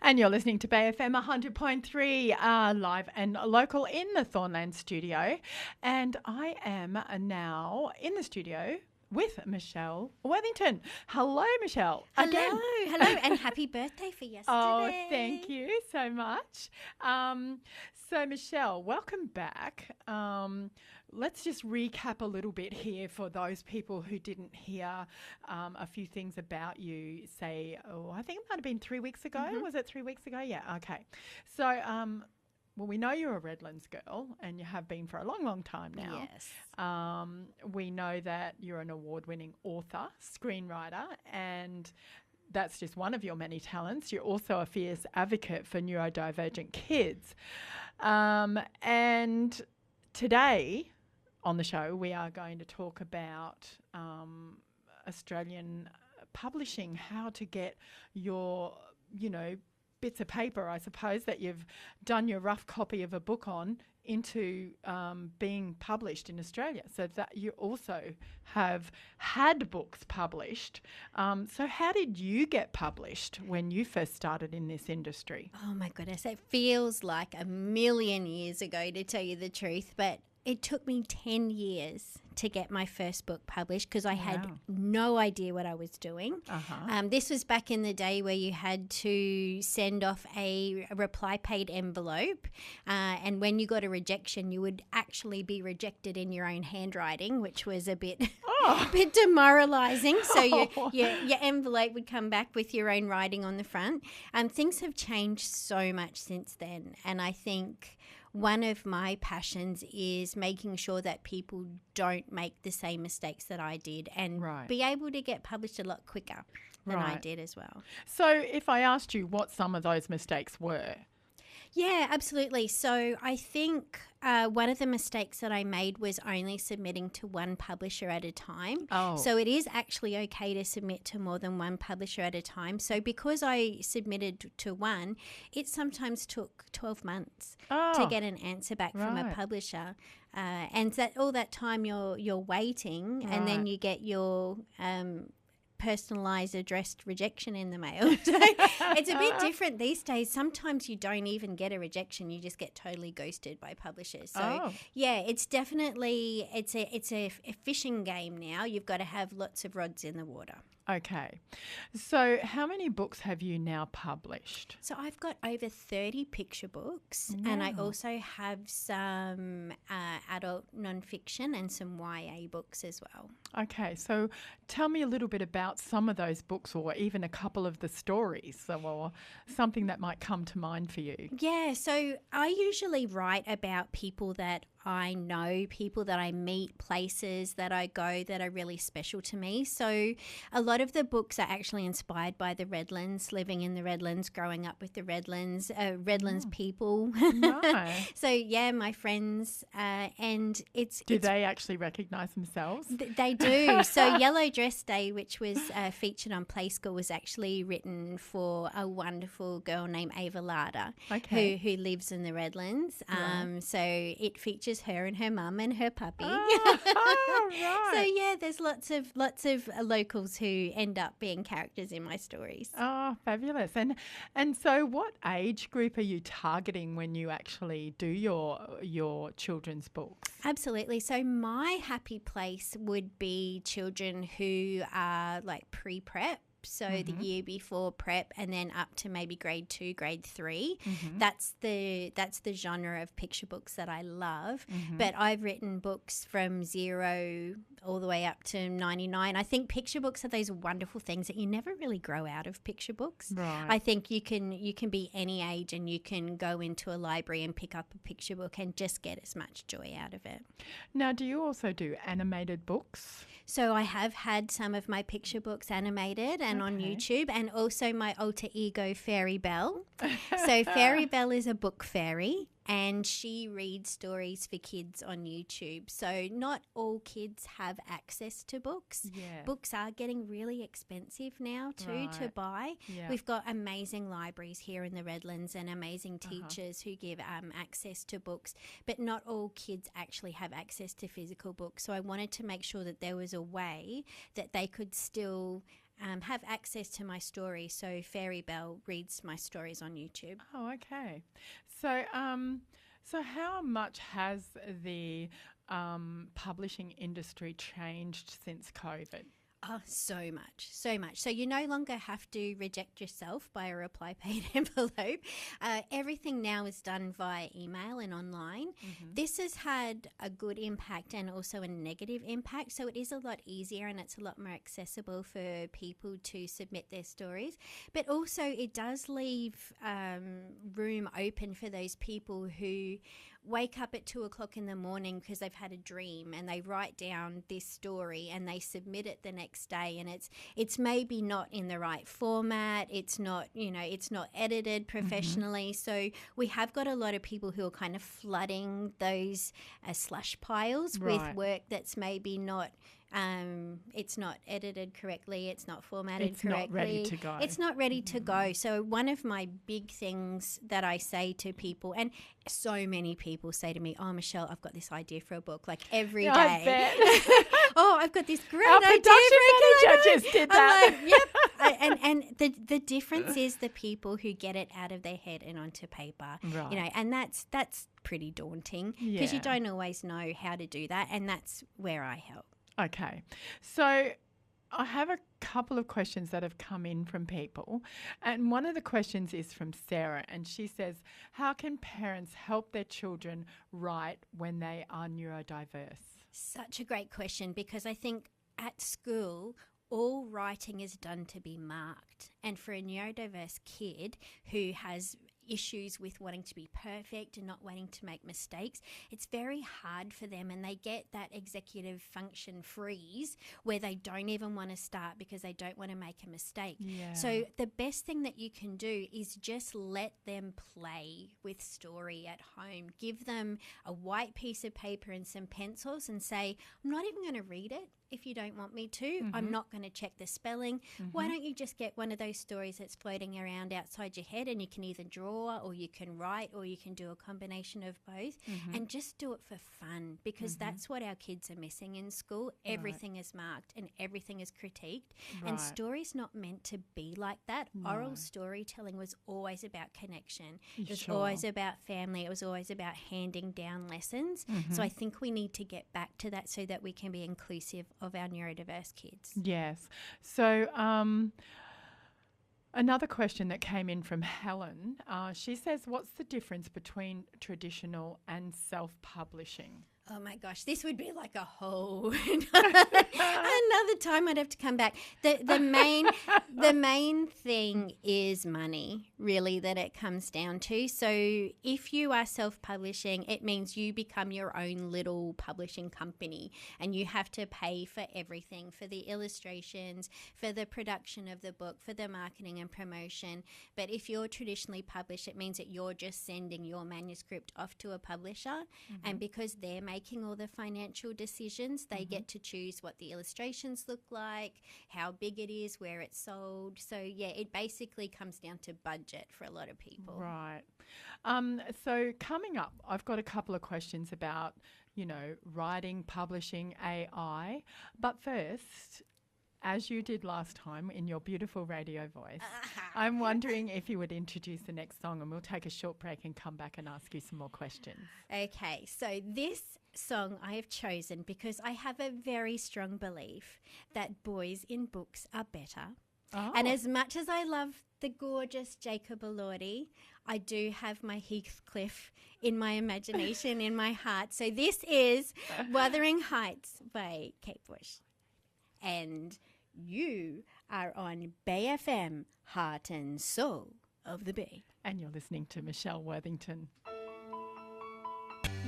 And you're listening to Bay FM 100.3 live and local in the Thornland studio. And I am now in the studio with Michelle Worthington. Hello, Michelle. Again. Hello, and happy birthday for yesterday. Oh, thank you so much. So, Michelle, welcome back. Let's just recap a little bit here for those people who didn't hear a few things about you, say, I think it might have been 3 weeks ago. Mm-hmm. Was it 3 weeks ago? Yeah, okay. So, well, we know you're a Redlands girl and you have been for a long, long time now. Yes. We know that you're an award-winning author, screenwriter, and that's just one of your many talents. You're also a fierce advocate for neurodivergent kids. And today on the show, we are going to talk about Australian publishing, how to get your, bits of paper, I suppose, that you've done your rough copy of a book on into being published in Australia, so that you also have had books published. So how did you get published when you first started in this industry? Oh, my goodness. It feels like a million years ago, to tell you the truth, but it took me 10 years to get my first book published because I had no idea what I was doing. This was back in the day where you had to send off a reply paid envelope, and when you got a rejection, you would actually be rejected in your own handwriting, which was a bit bit demoralising. So your envelope would come back with your own writing on the front. Things have changed so much since then, and I think one of my passions is making sure that people don't make the same mistakes that I did and be able to get published a lot quicker than I did as well. So if I asked you what some of those mistakes were? Yeah, absolutely. So I think one of the mistakes that I made was only submitting to one publisher at a time. So it is actually okay to submit to more than one publisher at a time. So because I submitted to one, it sometimes took 12 months to get an answer back from a publisher. And all that time you're waiting, and then you get your personalised addressed rejection in the mail. So it's a bit different these days. Sometimes you don't even get a rejection, you just get totally ghosted by publishers. So yeah, it's definitely it's a fishing game now. You've got to have lots of rods in the water. Okay. So how many books have you now published? So I've got over 30 picture books, and I also have some adult nonfiction and some YA books as well. Okay. So tell me a little bit about some of those books, or even a couple of the stories, or something that might come to mind for you. Yeah. So I usually write about people that I know, people that I meet, places that I go that are really special to me. So a lot of the books are actually inspired by the Redlands, living in the Redlands, growing up with the Redlands, Redlands people. Nice. So yeah, my friends, and Do they actually recognise themselves? They do. So Yellow Dress Day, which was featured on Play School, was actually written for a wonderful girl named Ava Lada, who lives in the Redlands. So it features her and her mum and her puppy. So yeah, there's lots of locals who end up being characters in my stories. Oh, fabulous. And so what age group are you targeting when you actually do your children's books? Absolutely. So my happy place would be children who are like pre-prep. So the year before prep, and then up to maybe grade 2, grade 3. That's the genre of picture books that I love. But I've written books from 0 all the way up to 99. I think picture books are those wonderful things that you never really grow out of picture books. Right. I think you can be any age, and you can go into a library and pick up a picture book and just get as much joy out of it. Now, do you also do animated books? So I have had some of my picture books animated and on YouTube, and also my alter ego Fairy Belle. So Fairy Belle is a book fairy, and she reads stories for kids on YouTube. So not all kids have access to books. Yeah. Books are getting really expensive now too to buy. Yeah. We've got amazing libraries here in the Redlands and amazing teachers who give access to books, but not all kids actually have access to physical books. So I wanted to make sure that there was a way that they could still have access to my stories. So Fairy Bell reads my stories on YouTube. Oh, okay. So, so how much has the publishing industry changed since COVID? Oh, so much, so much. So you no longer have to reject yourself by a reply paid envelope. Everything now is done via email and online. Mm-hmm. This has had a good impact and also a negative impact. So it is a lot easier and it's a lot more accessible for people to submit their stories. But also it does leave room open for those people who wake up at 2:00 in the morning because they've had a dream and they write down this story and they submit it the next day, and it's maybe not in the right format, it's not edited professionally. Mm-hmm. So we have got a lot of people who are kind of flooding those slush piles with work that's maybe not it's not edited correctly, it's not formatted correctly. It's not ready to go. It's not ready to go. So one of my big things that I say to people, and so many people say to me, "Oh, Michelle, I've got this idea for a book," like every day. I bet. Oh, I've got this great Our idea production manager just did that. I'm like, yep. And the difference is the people who get it out of their head and onto paper. Right. And that's pretty daunting because you don't always know how to do that, and that's where I help. Okay. So I have a couple of questions that have come in from people. And one of the questions is from Sarah. And she says, how can parents help their children write when they are neurodiverse? Such a great question, because I think at school, all writing is done to be marked. And for a neurodiverse kid who has issues with wanting to be perfect and not wanting to make mistakes, it's very hard for them, and they get that executive function freeze where they don't even want to start because they don't want to make a mistake. Yeah. So the best thing that you can do is just let them play with story at home. Give them a white piece of paper and some pencils and say, I'm not even going to read it if you don't want me to. Mm-hmm. I'm not going to check the spelling. Mm-hmm. Why don't you just get one of those stories that's floating around outside your head, and you can either draw or you can write or you can do a combination of both, and just do it for fun, because that's what our kids are missing in school. Everything is marked and everything is critiqued, and story's not meant to be like that. Oral storytelling was always about connection. It was always about family. It was always about handing down lessons. So I think we need to get back to that so that we can be inclusive of our neurodiverse kids. Yes. So another question that came in from Helen, she says, what's the difference between traditional and self-publishing? Oh my gosh, this would be like a whole another time. I'd have to come back. The main thing is money, really, that it comes down to. So if you are self-publishing, it means you become your own little publishing company, and you have to pay for everything, for the illustrations, for the production of the book, for the marketing and promotion. But if you're traditionally published, it means that you're just sending your manuscript off to a publisher, and because they're making all the financial decisions, they get to choose what the illustrations look like, how big it is, where it's sold. So yeah, it basically comes down to budget for a lot of people. Right. So coming up, I've got a couple of questions about, writing, publishing, AI. But first, as you did last time in your beautiful radio voice, I'm wondering if you would introduce the next song, and we'll take a short break and come back and ask you some more questions. Okay, so this song I have chosen because I have a very strong belief that boys in books are better. Oh. And as much as I love the gorgeous Jacob Elordi, I do have my Heathcliff in my imagination, in my heart. So this is Wuthering Heights by Kate Bush. And you are on Bay FM, Heart and Soul of the Bay. And you're listening to Michelle Worthington.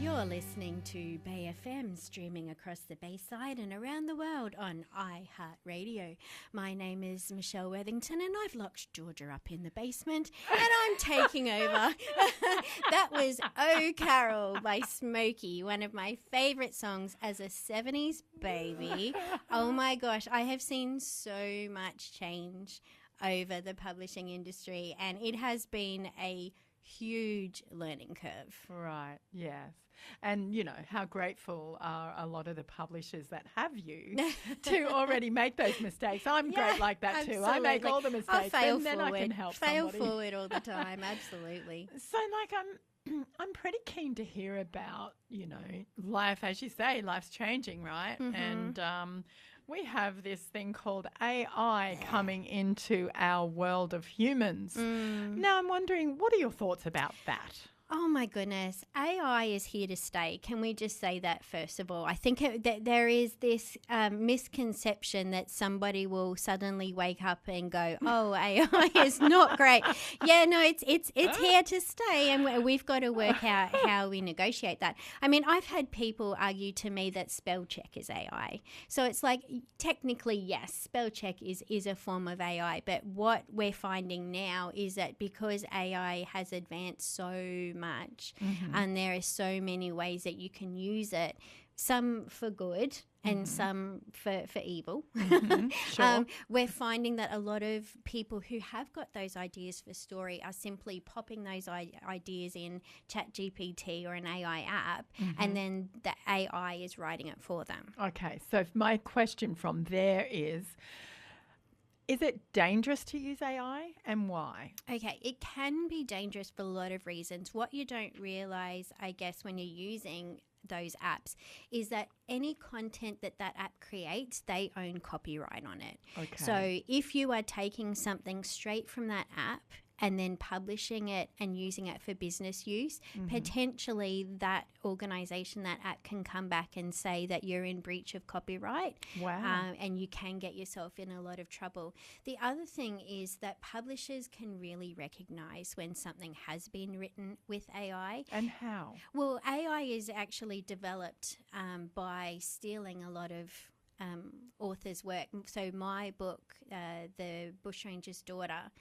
You're listening to Bay FM, streaming across the Bayside and around the world on iHeartRadio. My name is Michelle Worthington, and I've locked Georgia up in the basement, and I'm taking over. That was Oh Carol by Smokey, one of my favourite songs as a 70s baby. Oh my gosh, I have seen so much change over the publishing industry, and it has been a huge learning curve. Right, yes. And, you know, how grateful are a lot of the publishers that have you to already make those mistakes. I'm great like that too. I make all the mistakes and then I can help somebody. Fail forward all the time, absolutely. So, like, I'm pretty keen to hear about, you know, life, as you say, life's changing, right? And we have this thing called AI coming into our world of humans. Now, I'm wondering, what are your thoughts about that? Oh, my goodness. AI is here to stay. Can we just say that first of all? I think that there is this misconception that somebody will suddenly wake up and go, oh, AI is not great. Yeah, no, it's here to stay, and we've got to work out how we negotiate that. I mean, I've had people argue to me that spell check is AI. So it's like, technically, yes, spell check is a form of AI, but what we're finding now is that because AI has advanced so much and there are so many ways that you can use it, some for good and some for evil. Sure. We're finding that a lot of people who have got those ideas for story are simply popping those ideas in ChatGPT or an AI app, and then the AI is writing it for them. Okay, so my question from there is it dangerous to use AI and why? Okay, it can be dangerous for a lot of reasons. What you don't realize, I guess, when you're using those apps is that any content that app creates, they own copyright on it. Okay. So if you are taking something straight from that app and then publishing it and using it for business use, potentially that organisation, that app can come back and say that you're in breach of copyright. Wow. And you can get yourself in a lot of trouble. The other thing is that publishers can really recognise when something has been written with AI. And how? Well, AI is actually developed by stealing a lot of author's work. So my book, The Bushranger's Daughter,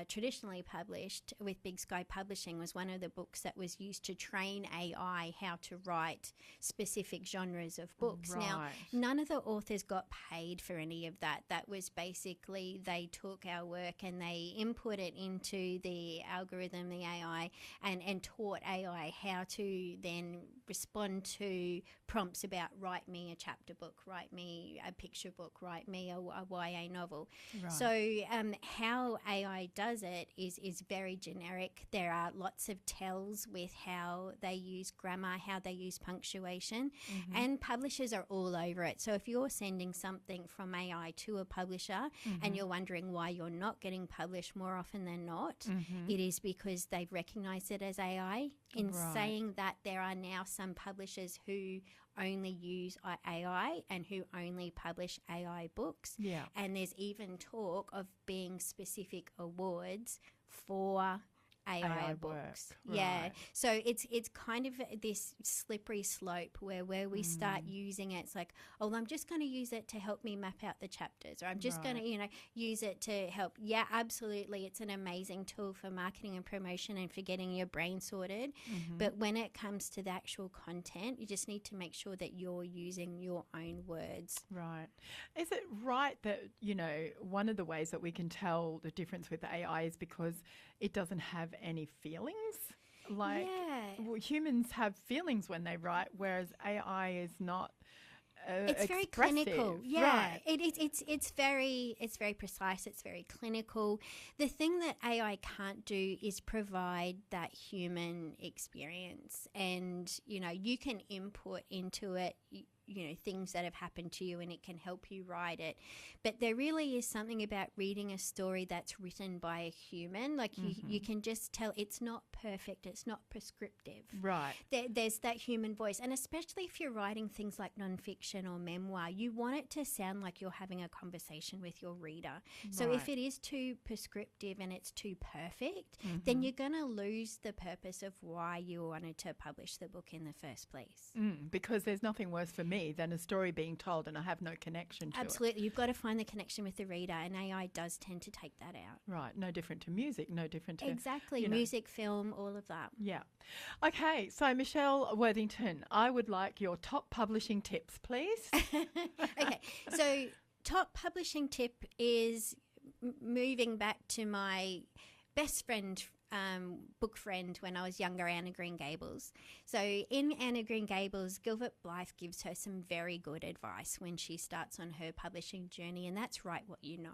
traditionally published with Big Sky Publishing, was one of the books that was used to train AI how to write specific genres of books. Right. Now, none of the authors got paid for any of that. That was basically, they took our work and they input it into the algorithm, the AI, and taught AI how to then respond to prompts about write me a chapter book, write me a picture book, write me a YA novel. Right. So how AI does it is very generic. There are lots of tells with how they use grammar, how they use punctuation, and publishers are all over it. So if you're sending something from AI to a publisher and you're wondering why you're not getting published more often than not, it is because they've recognized it as AI. In saying that, there are now some publishers who only use AI and who only publish AI books. Yeah. And there's even talk of being specific awards for AI books. Work. Yeah. Right. So it's kind of this slippery slope where we start using it. It's like, oh, I'm just going to use it to help me map out the chapters, or I'm just going to, use it to help. Yeah, absolutely. It's an amazing tool for marketing and promotion and for getting your brain sorted. But when it comes to the actual content, you just need to make sure that you're using your own words. Right. Is it right that, one of the ways that we can tell the difference with AI is because it doesn't have any feelings? Like, humans have feelings when they write, whereas AI is not it's very expressive. clinical. Yeah, right. It's very precise. It's very clinical. The thing that AI can't do is provide that human experience, and you can input into it things that have happened to you, and it can help you write it. But there really is something about reading a story that's written by a human. Like you can just tell it's not perfect. It's not prescriptive. Right. There's that human voice. And especially if you're writing things like nonfiction or memoir, you want it to sound like you're having a conversation with your reader. So if it is too prescriptive and it's too perfect, then you're going to lose the purpose of why you wanted to publish the book in the first place. Because there's nothing worse for me than a story being told and I have no connection to it. Absolutely. You've got to find the connection with the reader, and AI does tend to take that out. Right. No different to music, no different to... Exactly. Music, film, all of that. Yeah. Okay. So, Michelle Worthington, I would like your top publishing tips, please. Okay. So, top publishing tip is moving back to my best friend book friend when I was younger, Anna Green Gables. So in Anna Green Gables, Gilbert Blythe gives her some very good advice when she starts on her publishing journey, and that's write what you know.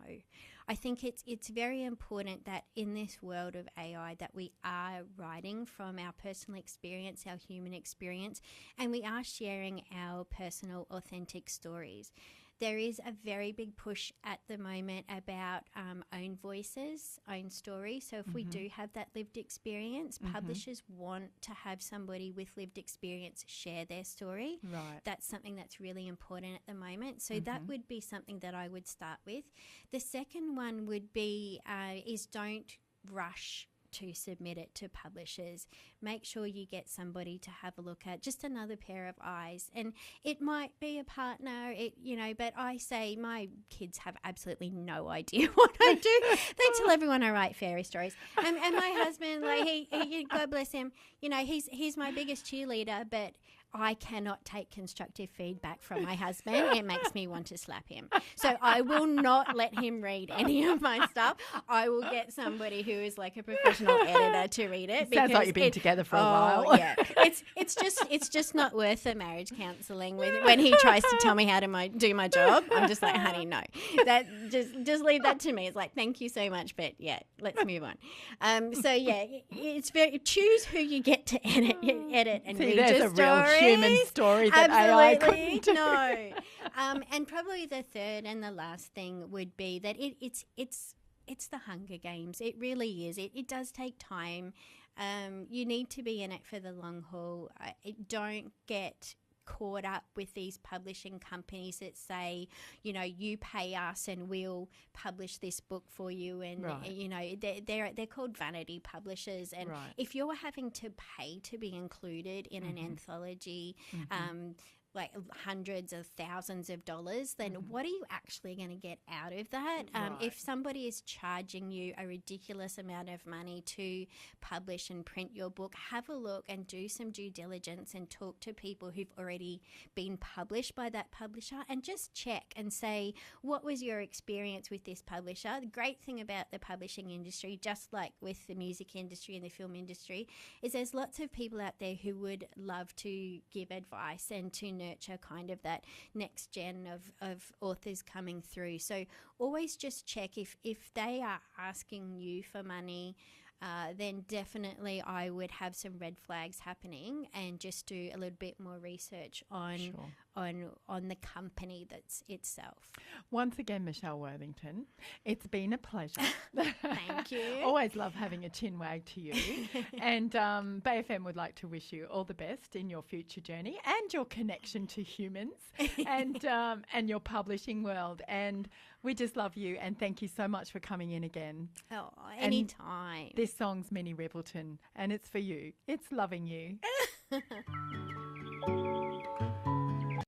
I think it's very important that in this world of AI that we are writing from our personal experience, our human experience, and we are sharing our personal, authentic stories. There is a very big push at the moment about own voices, own stories. So if we do have that lived experience, publishers want to have somebody with lived experience share their story. Right. That's something that's really important at the moment. So that would be something that I would start with. The second one would be is don't rush to submit it to publishers. Make sure you get somebody to have a look at, just another pair of eyes. And it might be a partner, but I say my kids have absolutely no idea what I do. They tell everyone I write fairy stories. And my husband, like he God bless him, he's my biggest cheerleader, but I cannot take constructive feedback from my husband. It makes me want to slap him. So I will not let him read any of my stuff. I will get somebody who is like a professional editor to read it. Sounds like you've been together for a while. Yeah, it's just not worth the marriage counselling. When he tries to tell me how to do my job, I'm just like, honey, no. That just leave that to me. It's like, thank you so much, but yeah, let's move on. So yeah, it's very choose who you get to edit and read your story. Human story that AI couldn't do. No. And probably the third and the last thing would be that it's the Hunger Games. It really is. It does take time. You need to be in it for the long haul. Don't get caught up with these publishing companies that say, you pay us and we'll publish this book for you, and they're called vanity publishers, and if you're having to pay to be included in an anthology, like hundreds of thousands of dollars, then what are you actually going to get out of that? If somebody is charging you a ridiculous amount of money to publish and print your book, have a look and do some due diligence and talk to people who've already been published by that publisher, and just check and say, what was your experience with this publisher? The great thing about the publishing industry, just like with the music industry and the film industry, is there's lots of people out there who would love to give advice and to nurture kind of that next gen of authors coming through. So always just check if they are asking you for money, then definitely I would have some red flags happening and just do a little bit more research on the company that's itself. Once again, Michelle Worthington, it's been a pleasure. Thank you. Always love having a chin wag to you. And Bay FM would like to wish you all the best in your future journey and your connection to humans and your publishing world. And we just love you, and thank you so much for coming in again. Oh, anytime. This song's Minnie Rippleton, and it's for you. It's loving you.